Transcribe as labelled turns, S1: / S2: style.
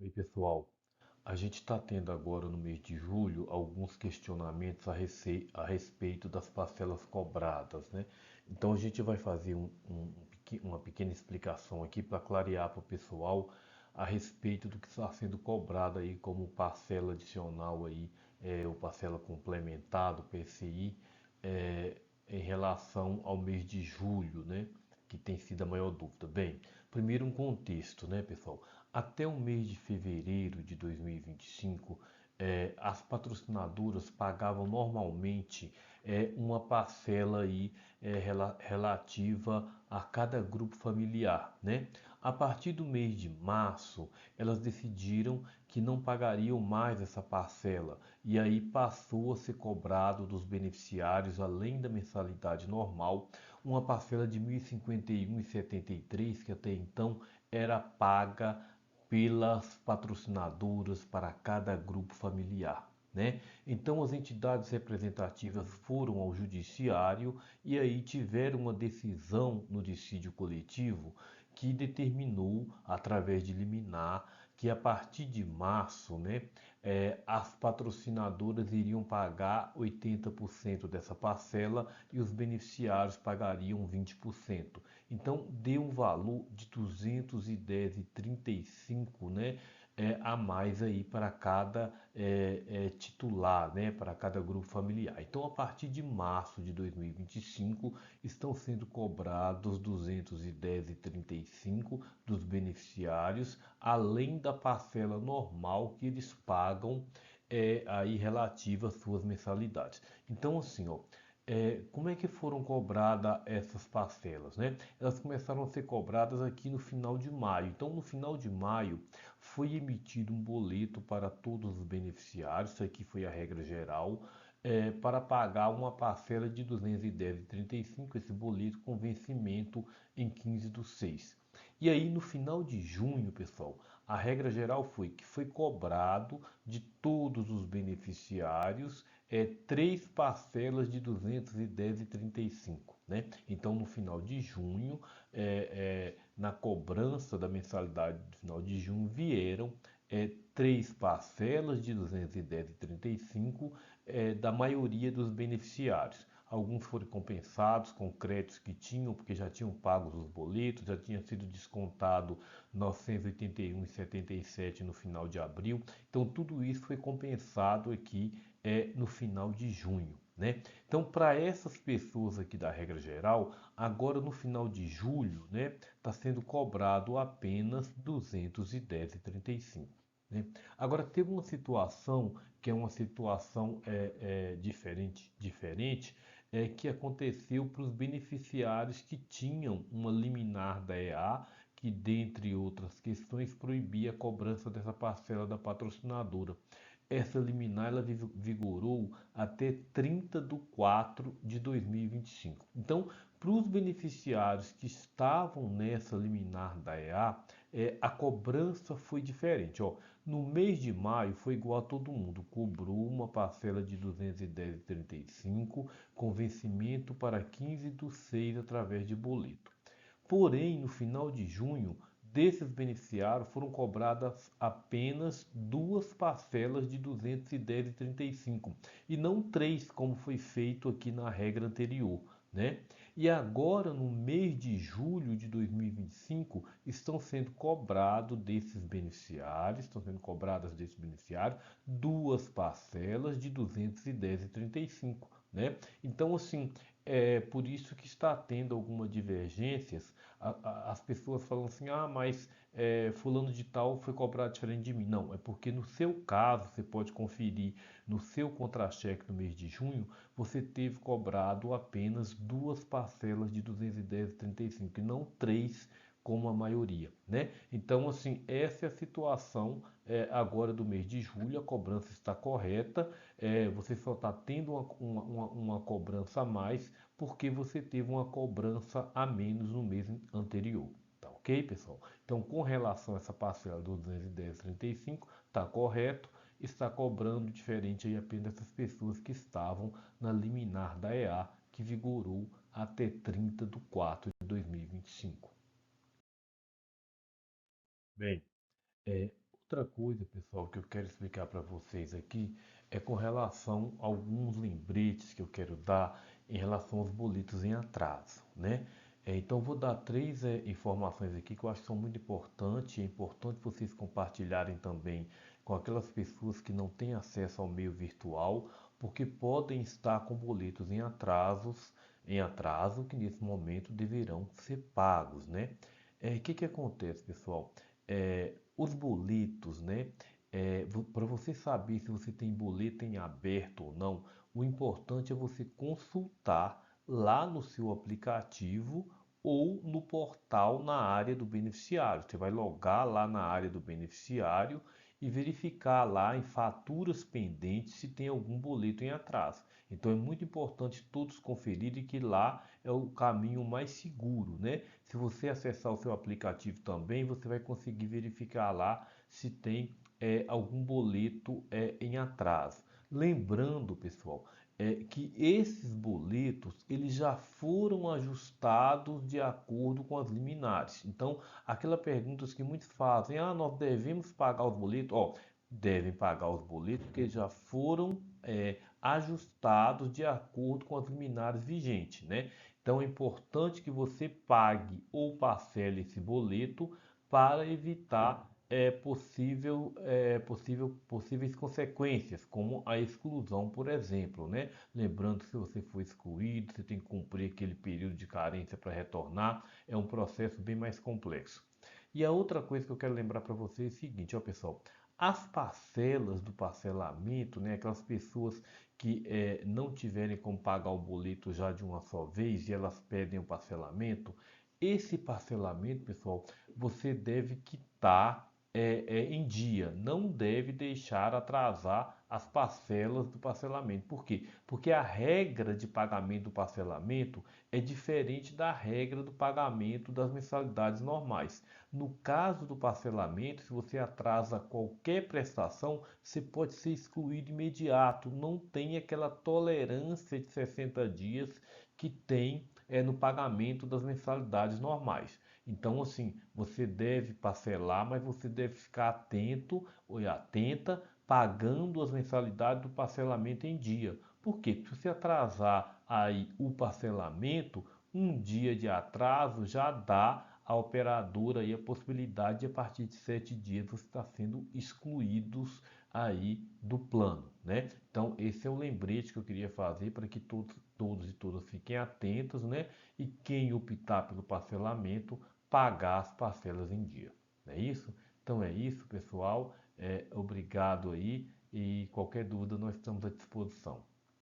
S1: Oi, pessoal. A gente está tendo agora no mês de julho alguns questionamentos a respeito das parcelas cobradas, né? Então a gente vai fazer uma pequena explicação aqui para clarear para o pessoal a respeito do que está sendo cobrado aí como parcela adicional aí, ou parcela complementar do PCI, é, em relação ao mês de julho, né? Que tem sido a maior dúvida. Bem, primeiro um contexto, né, pessoal? Até o mês de fevereiro de 2025, as patrocinadoras pagavam normalmente uma parcela aí, relativa a cada grupo familiar, né? A partir do mês de março, elas decidiram que não pagariam mais essa parcela e aí passou a ser cobrado dos beneficiários, além da mensalidade normal, uma parcela de R$ 1.051,73 que até então era paga pelas patrocinadoras para cada grupo familiar, né? Então as entidades representativas foram ao judiciário e aí tiveram uma decisão no dissídio coletivo que determinou, através de liminar, que a partir de março, né, as patrocinadoras iriam pagar 80% dessa parcela e os beneficiários pagariam 20%. Então deu um valor de 210,35, né, a mais aí para cada titular, né, para cada grupo familiar. Então, a partir de março de 2025, estão sendo cobrados 210,35 dos beneficiários, além da parcela normal que eles pagam aí relativa às suas mensalidades. Então, assim, ó, como é que foram cobradas essas parcelas, né? Elas começaram a ser cobradas aqui no final de maio. Então, no final de maio, foi emitido um boleto para todos os beneficiários, isso aqui foi a regra geral, para pagar uma parcela de 210,35, esse boleto com vencimento em 15/6. E aí, no final de junho, pessoal, a regra geral foi que foi cobrado de todos os beneficiários três parcelas de 210,35, né? Então, no final de junho, na cobrança da mensalidade do final de junho, vieram três parcelas de 210,35 da maioria dos beneficiários. Alguns foram compensados com créditos que tinham, porque já tinham pago os boletos, já tinha sido descontado 981,77 no final de abril. Então, tudo isso foi compensado aqui no final de junho, né? Então, para essas pessoas aqui da regra geral, agora no final de julho, né, está sendo cobrado apenas 210,35. Né? Agora, teve uma situação que é uma situação diferente, que aconteceu para os beneficiários que tinham uma liminar da EA, que, dentre outras questões, proibia a cobrança dessa parcela da patrocinadora. Essa liminar ela vigorou até 30 de 4 de 2025. Então, para os beneficiários que estavam nessa liminar da EA, a cobrança foi diferente. Ó. No mês de maio foi igual a todo mundo, cobrou uma parcela de 210,35 com vencimento para 15/6 através de boleto. Porém, no final de junho, desses beneficiários foram cobradas apenas duas parcelas de 210,35 e não três, como foi feito aqui na regra anterior, né? E agora, no mês de julho de 2025, estão sendo cobradas desses beneficiários duas parcelas de 210,35, né? Então, assim, é por isso que está tendo algumas divergências. As pessoas falam assim, ah, mas fulano de tal foi cobrado diferente de mim. Não, é porque no seu caso, você pode conferir no seu contra-cheque no mês de junho, você teve cobrado apenas duas parcelas de 210,35 e não três, como a maioria, né? Então, assim, essa é a situação agora do mês de julho, a cobrança está correta, você só está tendo uma cobrança a mais porque você teve uma cobrança a menos no mês anterior. Tá ok, pessoal? Então, com relação a essa parcela do 210,35, está correto, está cobrando diferente aí apenas das pessoas que estavam na liminar da EA, que vigorou até 30 de 4 de 2025. Bem, outra coisa, pessoal, que eu quero explicar para vocês aqui é com relação a alguns lembretes que eu quero dar em relação aos boletos em atraso, né? Então, vou dar três informações aqui que eu acho que são muito importantes. É importante vocês compartilharem também com aquelas pessoas que não têm acesso ao meio virtual, porque podem estar com boletos em atraso, que nesse momento deverão ser pagos, né? O que acontece, pessoal? Os boletos, né? Para você saber se você tem boleto em aberto ou não, o importante é você consultar lá no seu aplicativo ou no portal na área do beneficiário. Você vai logar lá na área do beneficiário e verificar lá em faturas pendentes se tem algum boleto em atraso. Então é muito importante todos conferirem que lá é o caminho mais seguro, né? Se você acessar o seu aplicativo também, você vai conseguir verificar lá se tem algum boleto em atraso. Lembrando, pessoal, que esses boletos eles já foram ajustados de acordo com as liminares. Então, aquela pergunta que muitos fazem, nós devemos pagar os boletos? Devem pagar os boletos porque já foram ajustados de acordo com as liminares vigentes, né? Então, é importante que você pague ou parcele esse boleto para evitar possíveis consequências, como a exclusão, por exemplo, né? Lembrando que se você for excluído, você tem que cumprir aquele período de carência para retornar, é um processo bem mais complexo. E a outra coisa que eu quero lembrar para vocês é o seguinte, ó pessoal, as parcelas do parcelamento, né, aquelas pessoas que não tiverem como pagar o boleto já de uma só vez e elas pedem o parcelamento, esse parcelamento, pessoal, você deve quitar em dia, não deve deixar atrasar as parcelas do parcelamento. Por quê? Porque a regra de pagamento do parcelamento é diferente da regra do pagamento das mensalidades normais. No caso do parcelamento, se você atrasa qualquer prestação, você pode ser excluído imediato. Não tem aquela tolerância de 60 dias que tem no pagamento das mensalidades normais. Então, assim, você deve parcelar, mas você deve ficar atento ou atenta, pagando as mensalidades do parcelamento em dia. Por quê? Porque se você atrasar aí o parcelamento, um dia de atraso já dá à operadora aí a possibilidade de, a partir de 7 dias, você estar sendo excluídos aí do plano, né? Então, esse é o lembrete que eu queria fazer para que todos e todas fiquem atentos, né? E quem optar pelo parcelamento, pagar as parcelas em dia. Não é isso? Então é isso, pessoal. Obrigado aí e qualquer dúvida nós estamos à disposição.